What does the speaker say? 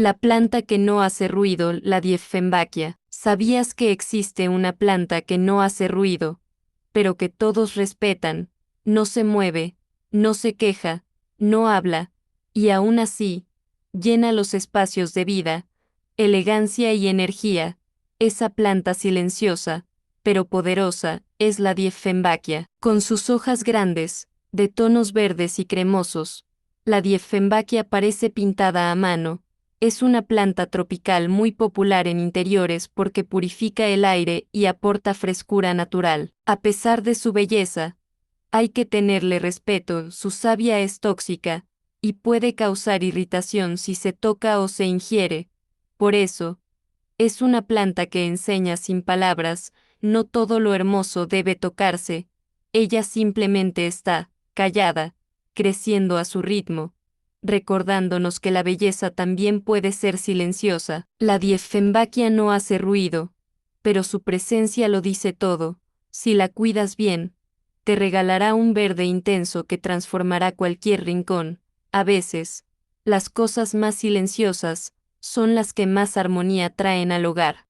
La planta que no hace ruido, la Dieffenbachia. ¿Sabías que existe una planta que no hace ruido, pero que todos respetan? No se mueve, no se queja, no habla, y aún así, llena los espacios de vida, elegancia y energía. Esa planta silenciosa, pero poderosa, es la Dieffenbachia. Con sus hojas grandes, de tonos verdes y cremosos, la Dieffenbachia parece pintada a mano. Es una planta tropical muy popular en interiores porque purifica el aire y aporta frescura natural. A pesar de su belleza, hay que tenerle respeto, su savia es tóxica, y puede causar irritación si se toca o se ingiere. Por eso, es una planta que enseña sin palabras, no todo lo hermoso debe tocarse, ella simplemente está, callada, creciendo a su ritmo, recordándonos que la belleza también puede ser silenciosa. La Dieffenbachia no hace ruido, pero su presencia lo dice todo. Si la cuidas bien, te regalará un verde intenso que transformará cualquier rincón. A veces, las cosas más silenciosas son las que más armonía traen al hogar.